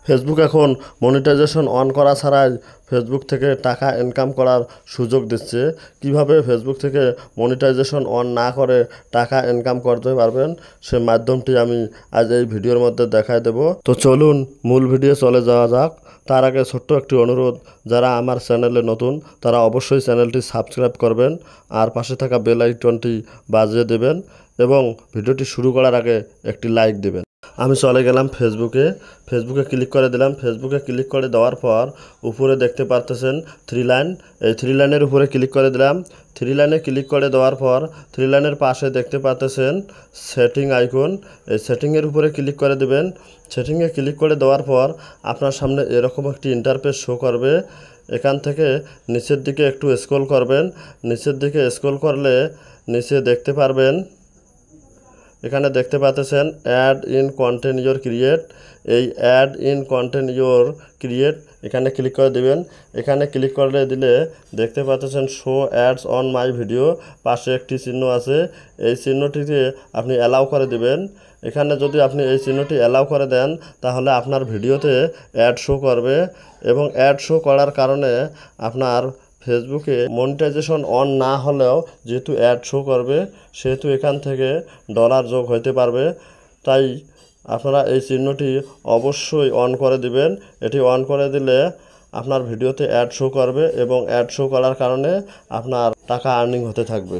Facebook এখন monetization on করা ছাড়াই ফেসবুক থেকে টাকা ইনকাম করার সুযোগ দিচ্ছে। কিভাবে ফেসবুক থেকে মনিটাইজেশন অন না করে টাকা ইনকাম করতে পারবেন সে মাধ্যমটি আমি আজ এই ভিডিওর মধ্যে দেখাই দেব। তো চলুন মূল ভিডিও চলে যাওয়া যাক। তার আগে ছোট্ট একটি অনুরোধ, যারা আমার চ্যানেলে নতুন তারা অবশ্যই চ্যানেলটি সাবস্ক্রাইব করবেন আর পাশে থাকা বেল আইকনটি বাজিয়ে দেবেন এবং ভিডিওটি শুরু করার আগে একটি লাইক দেবেন। আমি চলে গেলাম ফেসবুকে ক্লিক করে দিলাম। ফেসবুকে ক্লিক করে দেওয়ার পর উপরে দেখতে পারতেছেন থ্রি লাইন, এই থ্রি লাইনের উপরে ক্লিক করে দিলাম। থ্রি লাইনে ক্লিক করে দেওয়ার পর থ্রি লাইনের পাশে দেখতে পাচ্ছেন সেটিং আইকন, এই সেটিংয়ের উপরে ক্লিক করে দেবেন। সেটিংয়ে ক্লিক করে দেওয়ার পর আপনার সামনে এরকম একটি ইন্টারফেস শো করবে। এখান থেকে নিচের দিকে একটু স্ক্রল করবেন। নিচের দিকে স্ক্রল করলে নিচে দেখতে পারবেন, এখানে দেখতে পাচ্ছেন add in content your create. এই add in content your create এখানে ক্লিক করে দিবেন। এখানে ক্লিক করে দিলে দেখতে পাচ্ছেন show ads on my video, পাশে একটি চিহ্ন আছে, এই চিহ্নটিতে আপনি অ্যালাউ করে দিবেন। এখানে যদি আপনি এই চিহ্নটি অ্যালাউ করে দেন তাহলে আপনার ভিডিওতে অ্যাড শো করবে এবং অ্যাড শো করার কারণে আপনার ফেসবুকে মনিটাইজেশন অন না হলেও যেহেতু অ্যাড শো করবে সেহেতু এখান থেকে ডলার যোগ হতে পারবে। তাই আপনারা এই চিহ্নটি অবশ্যই অন করে দিবেন। এটি অন করে দিলে আপনার ভিডিওতে অ্যাড শো করবে এবং অ্যাড শো করার কারণে আপনার টাকা আর্নিং হতে থাকবে।